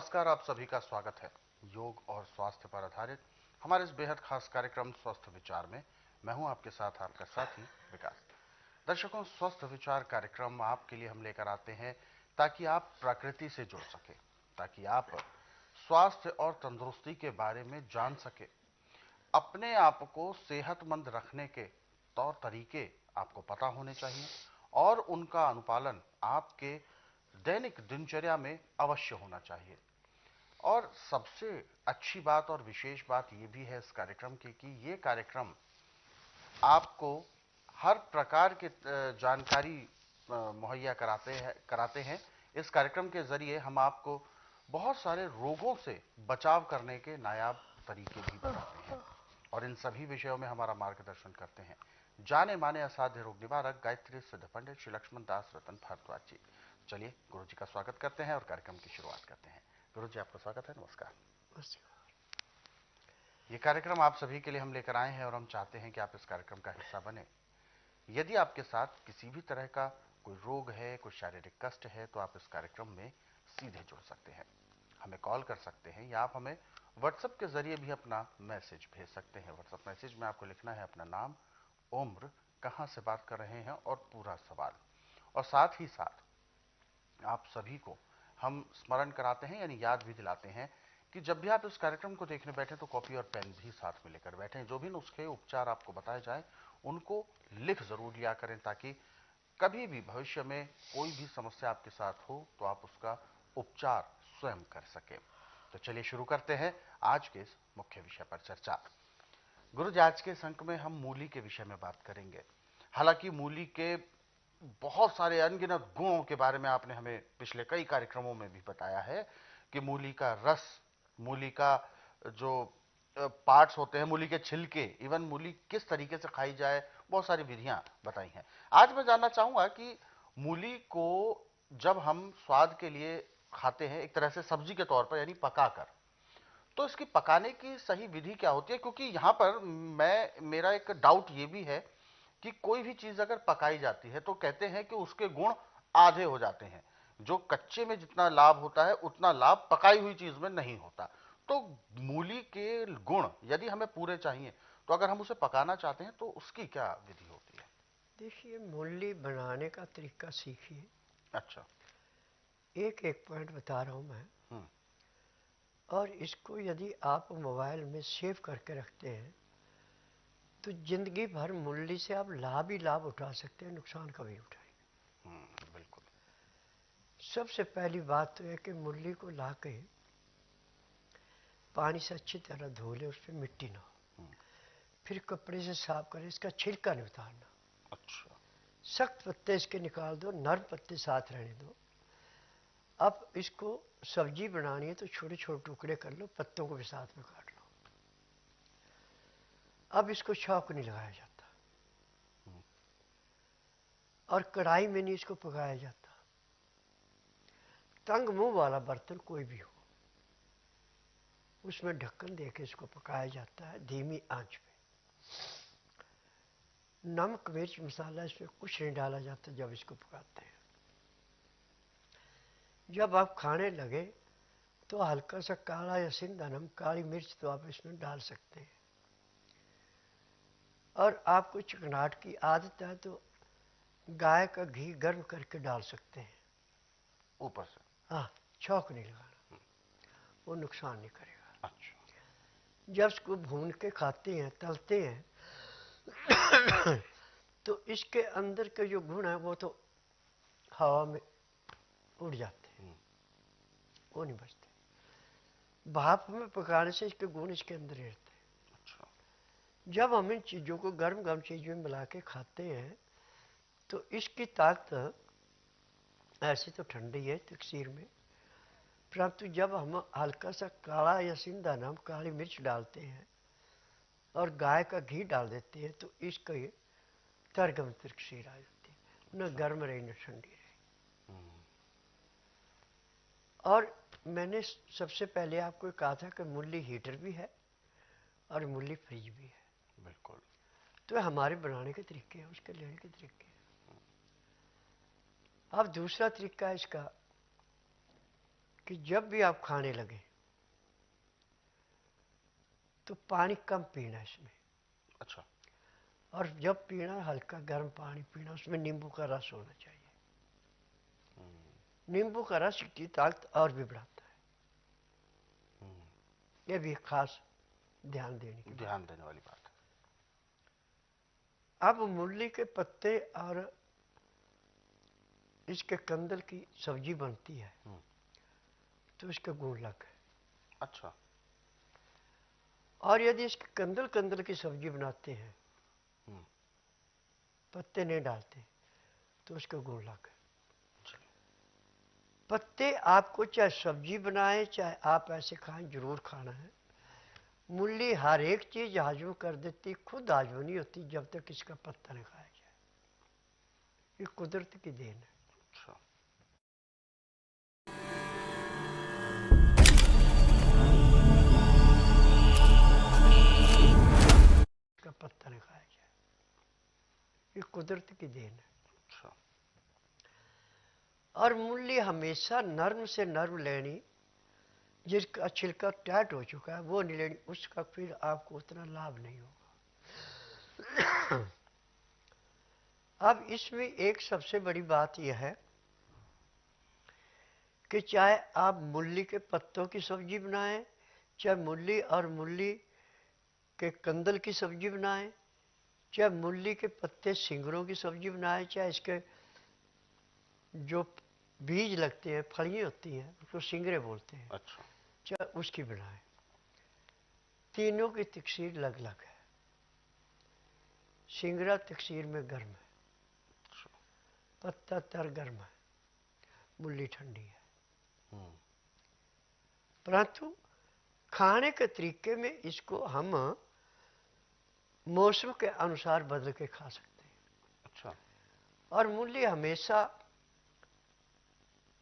नमस्कार, आप सभी का स्वागत है योग और स्वास्थ्य पर आधारित हमारे इस बेहद खास कार्यक्रम स्वस्थ विचार में। मैं हूं आपके साथ आपका साथी विकास। दर्शकों, स्वस्थ विचार कार्यक्रम आपके लिए हम लेकर आते हैं ताकि आप प्रकृति से जुड़ सके, ताकि आप स्वास्थ्य और तंदुरुस्ती के बारे में जान सके। अपने आप को सेहतमंद रखने के तौर तरीके आपको पता होने चाहिए और उनका अनुपालन आपके दैनिक दिनचर्या में अवश्य होना चाहिए। और सबसे अच्छी बात और विशेष बात यह भी है इस कार्यक्रम की कि ये कार्यक्रम आपको हर प्रकार के जानकारी मुहैया कराते हैं। इस कार्यक्रम के जरिए हम आपको बहुत सारे रोगों से बचाव करने के नायाब तरीके भी बताते हैं और इन सभी विषयों में हमारा मार्गदर्शन करते हैं जाने माने असाध्य रोग निवारक गायत्री सिद्ध पंडित श्री लक्ष्मण दास रतन भारद्वाज जी। चलिए गुरु जी का स्वागत करते हैं और कार्यक्रम की शुरुआत करते हैं। गुरु जी, आपका स्वागत है। नमस्कार। ये कार्यक्रम आप सभी के लिए हम लेकर आए हैं और हम चाहते हैं कि आप इस कार्यक्रम का हिस्सा बने। यदि आपके साथ किसी भी तरह का कोई रोग है, कोई शारीरिक कष्ट है, तो आप इस कार्यक्रम में सीधे जुड़ सकते हैं, हमें कॉल कर सकते हैं या आप हमें व्हाट्सएप के जरिए भी अपना मैसेज भेज सकते हैं। व्हाट्सएप मैसेज में आपको लिखना है अपना नाम, उम्र, कहां से बात कर रहे हैं और पूरा सवाल। और साथ ही साथ आप सभी को हम स्मरण कराते हैं यानी याद भी दिलाते हैं कि जब भी आप इस कार्यक्रम को देखने बैठे तो कॉपी और पेन भी साथ में लेकर बैठें। जो भी नुस्खे उपचार आपको बताए जाए उनको लिख जरूर लिया करें ताकि कभी भी भविष्य में कोई भी समस्या आपके साथ हो तो आप उसका उपचार स्वयं कर सकें। तो चलिए शुरू करते हैं आज के इस मुख्य विषय पर चर्चा। गुरु जी, आज के इस अंक में हम मूली के विषय में बात करेंगे। हालांकि मूली के बहुत सारे अनगिनत गुणों के बारे में आपने हमें पिछले कई कार्यक्रमों में भी बताया है कि मूली का रस, मूली का जो पार्ट्स होते हैं, मूली के छिलके, इवन मूली किस तरीके से खाई जाए, बहुत सारी विधियां बताई हैं। आज मैं जानना चाहूंगा कि मूली को जब हम स्वाद के लिए खाते हैं एक तरह से सब्जी के तौर पर यानी पकाकर, तो इसकी पकाने की सही विधि क्या होती है? क्योंकि यहां पर मेरा एक डाउट ये भी है कि कोई भी चीज अगर पकाई जाती है तो कहते हैं कि उसके गुण आधे हो जाते हैं। जो कच्चे में जितना लाभ होता है उतना लाभ पकाई हुई चीज में नहीं होता। तो मूली के गुण यदि हमें पूरे चाहिए तो अगर हम उसे पकाना चाहते हैं तो उसकी क्या विधि होती है? देखिए, मूली बनाने का तरीका सीखिए। अच्छा। एक एक पॉइंट बता रहा हूँ मैं। हम्म। और इसको यदि आप मोबाइल में सेव करके रखते हैं तो जिंदगी भर मूली से आप लाभ ही लाभ उठा सकते हैं, नुकसान कभी उठाएंगे। बिल्कुल। सबसे पहली बात तो है कि मूली को ला के पानी से अच्छी तरह धो ले, उस पर मिट्टी ना हो। हम्म। फिर कपड़े से साफ करें, इसका छिलका नहीं उतारना। अच्छा। सख्त पत्ते इसके निकाल दो, नर्म पत्ते साथ रहने दो। अब इसको सब्जी बनानी है तो छोटे छोटे टुकड़े कर लो, पत्तों को भी साथ में काट लो। अब इसको छौंक नहीं लगाया जाता हम्म। और कढ़ाई में नहीं इसको पकाया जाता। तंग मुंह वाला बर्तन कोई भी हो उसमें ढक्कन देके इसको पकाया जाता है धीमी आंच पे। नमक मिर्च मसाला इसमें कुछ नहीं डाला जाता जब इसको पकाते हैं। जब आप खाने लगे तो हल्का सा काला या सिंधा नमक, काली मिर्च तो आप इसमें डाल सकते हैं। और आपको चिकनाहट की आदत है तो गाय का घी गर्म करके डाल सकते हैं ऊपर से। हाँ, छौंक नहीं लगाना, वो नुकसान नहीं करेगा। अच्छा। जब इसको भून के खाते हैं, तलते हैं तो इसके अंदर के जो गुण है वो तो हवा में उड़ जाते हैं, वो नहीं बचते। भाप में पकाने से इसके गुण इसके अंदर ही रहते हैं। अच्छा। जब हम इन चीज़ों को गर्म गर्म चीज़ में मिला के खाते हैं तो इसकी ताकत ऐसे तो ठंडी है तकसीर में, परंतु जब हम हल्का सा काला या सिंधा नमक, काली मिर्च डालते हैं और गाय का घी डाल देते हैं तो इसका ये तरगम तकसीर आ जाती है, न अच्छा। गर्म रही न ठंडी रही। हम्म। और मैंने सबसे पहले आपको कहा था कि मूली हीटर भी है और मूली फ्रिज भी है। बिल्कुल। तो हमारे बनाने के तरीके हैं, उसके लेने के तरीके हैं। अब दूसरा तरीका है इसका कि जब भी आप खाने लगे तो पानी कम पीना इसमें। अच्छा। और जब पीना हल्का गर्म पानी पीना, उसमें नींबू का रस होना चाहिए। नींबू का रस की ताकत और भी बढ़ाता है। ये भी खास ध्यान देने की ध्यान देने वाली बात है। अब मूली के पत्ते और इसके कंदल की सब्जी बनती है तो इसका गुण अलग है। अच्छा। और यदि इसके कंदल की सब्जी बनाते हैं, पत्ते नहीं डालते, तो उसका गुण अलग है। पत्ते आपको चाहे सब्जी बनाएं चाहे आप ऐसे खाएं, जरूर खाना है। मूली हर एक चीज हाजम कर देती, खुद हाजम नहीं होती जब तक इसका पत्ता नहीं खाया जाए। ये कुदरत की देन है। अच्छा। इसका पत्ता नहीं खाया जाए, ये कुदरत की देन है। अच्छा। और मूली हमेशा नर्म से नर्म लेनी। जिसका छिलका टाइट हो चुका है वो नहीं लेनी, उसका फिर आपको उतना लाभ नहीं होगा। अब इसमें एक सबसे बड़ी बात यह है कि चाहे आप मूली के पत्तों की सब्जी बनाएं, चाहे मूली और मूली के कंदल की सब्जी बनाएं, चाहे मूली के पत्ते सिंगरों की सब्जी बनाएं, चाहे इसके जो बीज लगते हैं, फलियां होती हैं, उसको सिंगरे बोलते हैं। अच्छा। चाहे उसकी बनाएं, तीनों की तकसीर अलग अलग है। सिंगरा तकसीर में गर्म है, पत्ता तर गर्म है, मूली ठंडी है। परंतु खाने के तरीके में इसको हम मौसम के अनुसार बदल के खा सकते हैं। अच्छा। और मूली हमेशा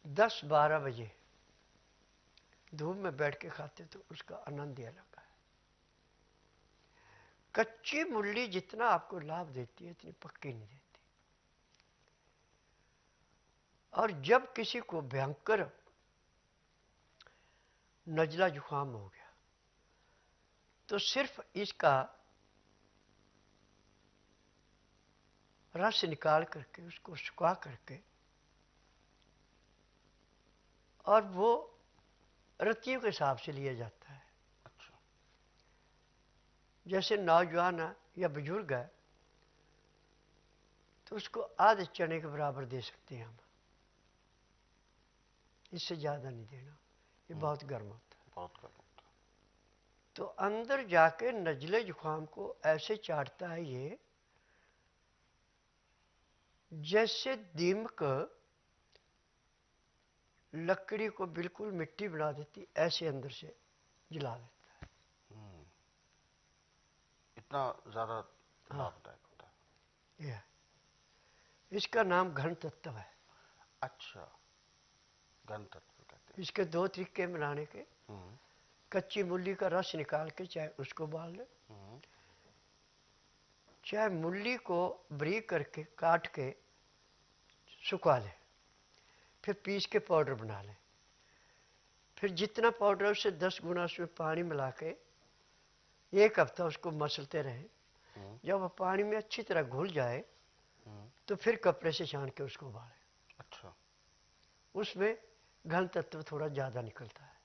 10-12 बजे धूप में बैठ के खाते तो उसका आनंद ही अलग है। कच्ची मूली जितना आपको लाभ देती है इतनी पक्की नहीं देती। और जब किसी को भयंकर नजला जुकाम हो गया तो सिर्फ इसका रस निकाल करके उसको सुखा करके और वो रत्तियों के हिसाब से लिया जाता है। अच्छा। जैसे नौजवान है या बुजुर्ग है तो उसको आधे चने के बराबर दे सकते हैं हम, इससे ज़्यादा नहीं देना, ये बहुत गर्म होता है। बहुत गर्म होता है। तो अंदर जाके नजले जुकाम को ऐसे चाटता है ये जैसे दीमक लकड़ी को बिल्कुल मिट्टी बना देती, ऐसे अंदर से जला देता है। इतना ज़्यादा लाभदायक होता है। यह इसका नाम घन तत्व है। अच्छा, घन तत्व कहते हैं। इसके दो तरीके बनाने के। कच्ची मूली का रस निकाल के चाहे उसको उबाल ले, चाहे मूली को बारीक करके काट के सुखा ले, फिर पीस के पाउडर बना ले। फिर जितना पाउडर है उससे 10 गुना उसमें पानी मिला के 1 हफ्ता उसको मसलते रहे। जब वह पानी में अच्छी तरह घुल जाए तो फिर कपड़े से छान के उसको उबाले। अच्छा। उसमें घन तत्व थोड़ा ज़्यादा निकलता है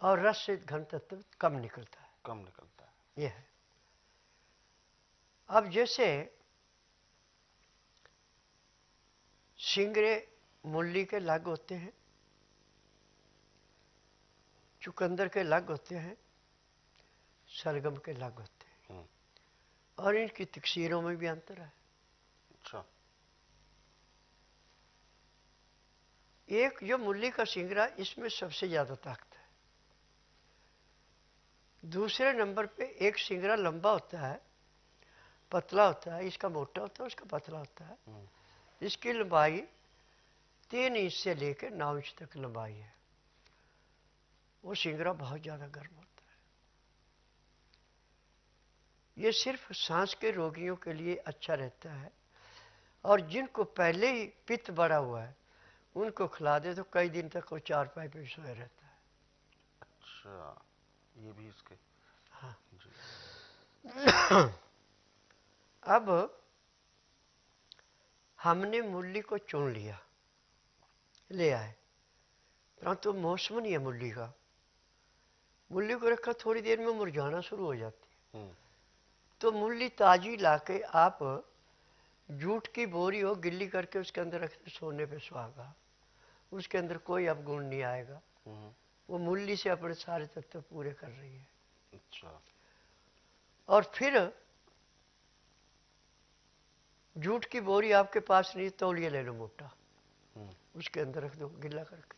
और रस से घन तत्व कम निकलता है। कम निकलता है। यह है। अब जैसे सिंगरे मूली के अलग होते हैं, चुकंदर के अलग होते हैं, शलगम के अलग होते हैं, और इनकी तकसीरों में भी अंतर है। अच्छा। एक जो मूली का सिंगरा, इसमें सबसे ज्यादा ताकत है। दूसरे नंबर पे एक सिंगरा लंबा होता है, पतला होता है, इसका मोटा होता है, उसका पतला होता है। इसकी लंबाई 3 इंच से लेकर 9 इंच तक लंबाई है। वो सिंगरा बहुत ज्यादा गर्म होता है। ये सिर्फ सांस के रोगियों के लिए अच्छा रहता है, और जिनको पहले ही पित्त बढ़ा हुआ है उनको खिला दे तो कई दिन तक वो चारपाई पे सोए रहता है। अच्छा, ये भी इसके। हाँ। जी। अब हमने मूली को चुन लिया, ले आए, परंतु मौसम नहीं है मूली का। मूली को रखा, थोड़ी देर में मुरझाना शुरू हो जाती है। तो मूली ताजी लाके आप जूट की बोरी हो गिल्ली करके उसके अंदर रख दे, सोने पे सुहागा, उसके अंदर कोई अवगुण नहीं आएगा। वो मूली से अपने सारे तत्व पूरे कर रही है। अच्छा। और फिर जूट की बोरी आपके पास नहीं, तौलिया ले लो मोटा, उसके अंदर रख दो गिल्ला करके,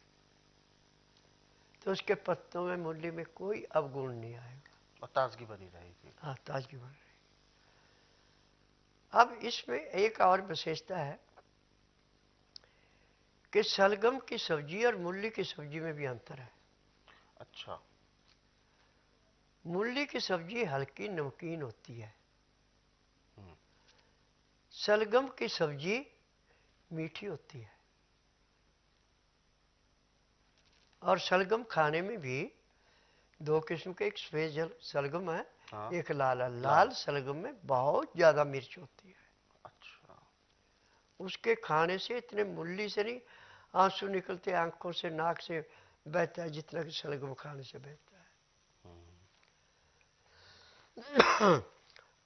तो उसके पत्तों में मूली में कोई अवगुण नहीं आएगा और ताजगी बनी रहेगी। हाँ, ताजगी बन रही। अब इसमें एक और विशेषता है कि शलगम की सब्जी और मूली की सब्जी में भी अंतर है। अच्छा। मूली की सब्जी हल्की नमकीन होती है, शलगम की सब्जी मीठी होती है। और शलगम खाने में भी दो किस्म के, एक सफेद शलगम है, हाँ। एक लाल है। लाल शलगम में बहुत ज्यादा मिर्च होती है। अच्छा। उसके खाने से इतने मूली से नहीं आंसू निकलते आंखों से, नाक से बहता है जितना कि शलगम खाने से बहता है।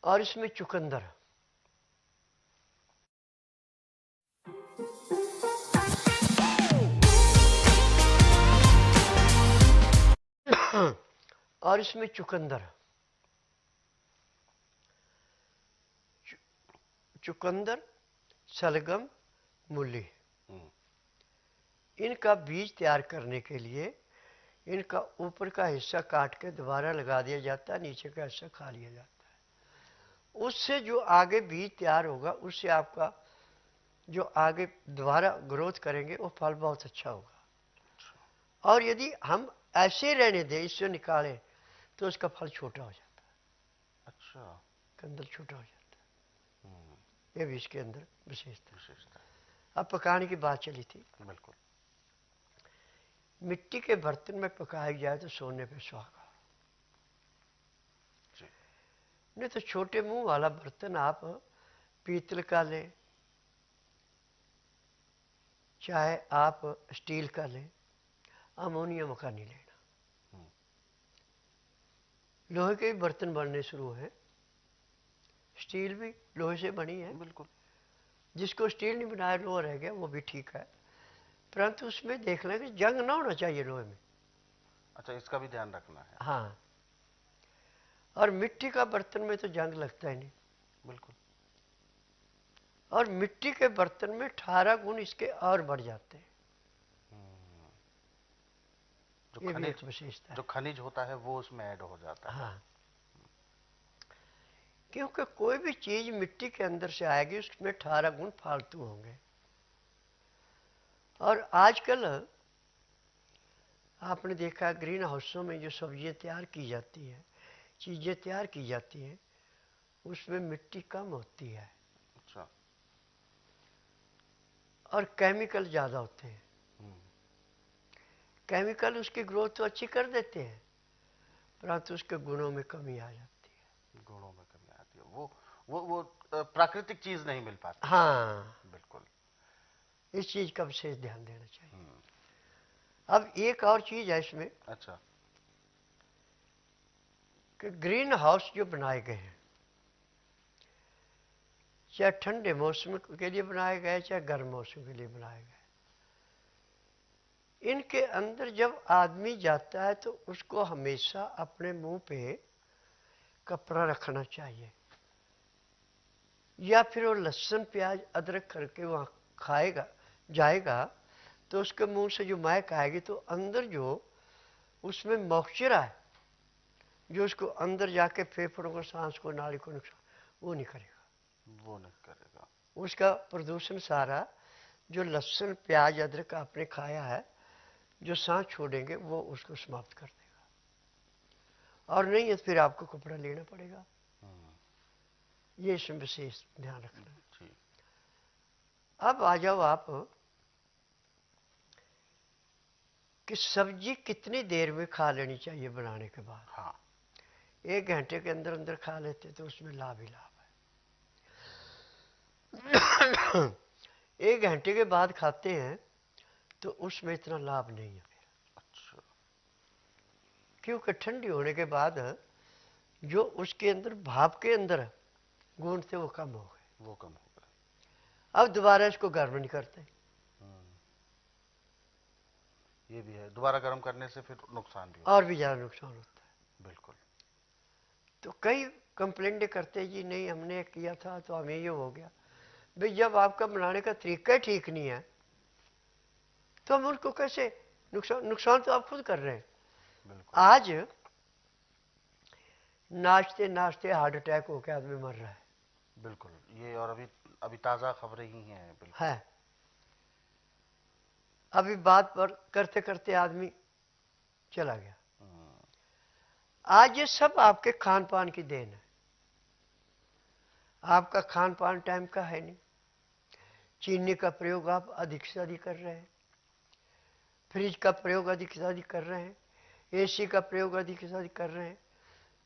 और इसमें चुकंदर, और इसमें चुकंदर, चुकंदर, शलगम, मूली, इनका बीज तैयार करने के लिए इनका ऊपर का हिस्सा काट के दोबारा लगा दिया जाता है, नीचे का हिस्सा खा लिया जाता है। उससे जो आगे बीज तैयार होगा, उससे आपका जो आगे दोबारा ग्रोथ करेंगे वो फल बहुत अच्छा होगा। और यदि हम ऐसे रहने दें, इससे निकालें, तो उसका फल छोटा हो जाता है। अच्छा। कंदल छोटा हो जाता है। ये भी इसके अंदर विशेषता है। अब पकाने की बात चली थी। बिल्कुल। मिट्टी के बर्तन में पकाई जाए तो सोने पे सुहागा। नहीं तो छोटे मुंह वाला बर्तन आप पीतल का लें, चाहे आप स्टील का लें, अमोनियम का नहीं लेना। लोहे के भी बर्तन बनने शुरू हैं, स्टील भी लोहे से बनी है। बिल्कुल। जिसको स्टील नहीं बनाया, लोहा रह गया, वो भी ठीक है, परंतु उसमें देख लें कि जंग ना होना चाहिए लोहे में। अच्छा, इसका भी ध्यान रखना है। हाँ, और मिट्टी का बर्तन में तो जंग लगता ही नहीं। बिल्कुल। और मिट्टी के बर्तन में 18 गुण इसके और बढ़ जाते हैं। ये भी एक विशेषता है। जो खनिज होता है वो उसमें ऐड हो जाता है। हाँ, क्योंकि कोई भी चीज मिट्टी के अंदर से आएगी, उसमें 18 गुण फालतू होंगे। और आजकल आपने देखा ग्रीन हाउसों में जो सब्जियां तैयार की जाती हैं, चीजें तैयार की जाती हैं, उसमें मिट्टी कम होती है। अच्छा। और केमिकल ज्यादा होते हैं। केमिकल उसकी ग्रोथ तो अच्छी कर देते हैं, परंतु उसके गुणों में कमी आ जाती है। गुणों में कमी आती है, वो प्राकृतिक चीज नहीं मिल पाती। हाँ, बिल्कुल। इस चीज का विशेष ध्यान देना चाहिए। अब एक और चीज है इसमें। अच्छा। कि ग्रीन हाउस जो बनाए गए हैं, चाहे ठंडे मौसम के लिए बनाए गए, चाहे गर्म मौसम के लिए बनाए गए, इनके अंदर जब आदमी जाता है तो उसको हमेशा अपने मुंह पे कपड़ा रखना चाहिए, या फिर वो लहसुन प्याज अदरक करके वहां खाएगा जाएगा तो उसके मुंह से जो महक आएगी, तो अंदर जो उसमें मॉइस्चर है, जो उसको अंदर जाके फेफड़ों को, सांस को, नाड़ी को नुकसान, वो नहीं करेगा। उसका प्रदूषण सारा जो लहसुन प्याज अदरक आपने खाया है, जो सांस छोड़ेंगे वो उसको समाप्त कर देगा। और नहीं है तो फिर आपको कपड़ा लेना पड़ेगा। ये इसमें विशेष ध्यान रखना है। अब आ जाओ आप कि सब्जी कितनी देर में खा लेनी चाहिए बनाने के बाद। हाँ। 1 घंटे के अंदर अंदर खा लेते तो उसमें लाभ ही लाभ है। 1 घंटे के बाद खाते हैं तो उसमें इतना लाभ नहीं है फिर। अच्छा। क्योंकि ठंडी होने के बाद जो उसके अंदर भाप के अंदर गुण थे वो कम हो गए, वो कम हो गए। अब दोबारा इसको गर्म नहीं करते। ये भी है, दोबारा गर्म करने से फिर नुकसान भी और भी ज़्यादा नुकसान होता है। बिल्कुल। तो कई कंप्लेंट करते जी नहीं हमने किया था तो हमें ये हो गया। भाई जब आपका बनाने का तरीका ही ठीक नहीं है तो हम उनको कैसे, नुकसान तो आप खुद कर रहे हैं। बिल्कुल। आज नाचते नाचते हार्ट अटैक होकर आदमी मर रहा है। बिल्कुल, ये और अभी अभी ताज़ा खबरें ही हैं। बिल्कुल है। अभी बात पर करते करते आदमी चला गया। आज ये सब आपके खान पान की देन है। आपका खान पान टाइम का है नहीं। चीनी का प्रयोग आप अधिक से अधिक कर रहे हैं, फ्रिज का प्रयोग अधिक से अधिक कर रहे हैं, एसी का प्रयोग अधिक से अधिक कर रहे हैं।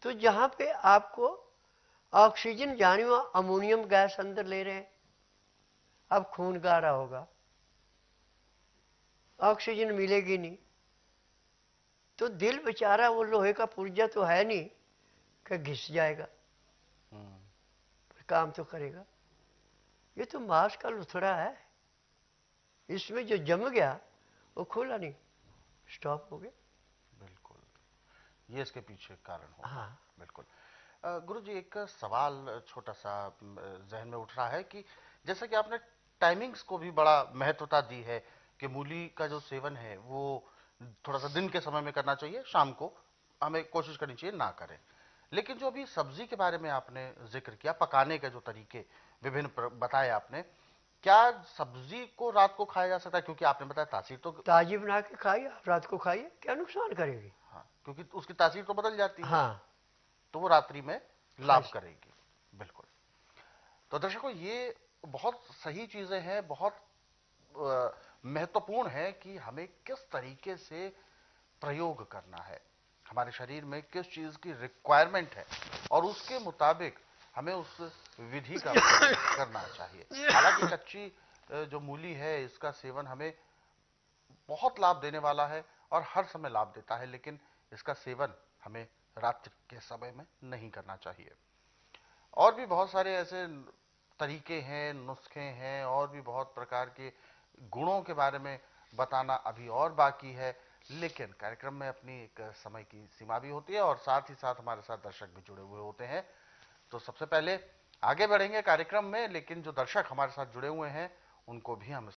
तो जहां पे आपको ऑक्सीजन जाने में अमोनियम गैस अंदर ले रहे हैं, अब खून गाढ़ा होगा, ऑक्सीजन मिलेगी नहीं, तो दिल बेचारा वो लोहे का पुर्जा तो है नहीं कि घिस जाएगा, काम तो करेगा। ये तो मांस का लुथड़ा है, इसमें जो जम गया वो खुला नहीं, स्टॉप हो गया। बिल्कुल, ये इसके पीछे कारण होगा। हाँ। बिल्कुल। गुरु जी, एक सवाल छोटा सा जहन में उठ रहा है कि जैसा कि आपने टाइमिंग्स को भी बड़ा महत्वता दी है कि मूली का जो सेवन है वो थोड़ा सा दिन के समय में करना चाहिए, शाम को हमें कोशिश करनी चाहिए ना करें। लेकिन जो अभी सब्जी के बारे में आपने जिक्र किया, पकाने के जो तरीके विभिन्न बताए आपने, क्या सब्जी को रात को खाया जा सकता है? क्योंकि आपने बताया तासीर तो, ताजी बना के खाइए, आप रात को खाइए, क्या नुकसान करेगी। हाँ, क्योंकि उसकी तासीर तो बदल जाती है, हाँ, तो वो रात्रि में खा लाभ करेगी। बिल्कुल। तो दर्शकों, ये बहुत सही चीजें हैं, बहुत महत्वपूर्ण है कि हमें किस तरीके से प्रयोग करना है, हमारे शरीर में किस चीज की रिक्वायरमेंट है और उसके मुताबिक हमें उस विधि का प्रयोग करना चाहिए। हालांकि कच्ची जो मूली है इसका सेवन हमें बहुत लाभ देने वाला है और हर समय लाभ देता है, लेकिन इसका सेवन हमें रात्रि के समय में नहीं करना चाहिए। और भी बहुत सारे ऐसे तरीके हैं, नुस्खे हैं, और भी बहुत प्रकार के गुणों के बारे में बताना अभी और बाकी है, लेकिन कार्यक्रम में अपनी एक समय की सीमा भी होती है और साथ ही साथ हमारे साथ दर्शक भी जुड़े हुए होते हैं। तो सबसे पहले आगे बढ़ेंगे कार्यक्रम में, लेकिन जो दर्शक हमारे साथ जुड़े हुए हैं उनको भी हम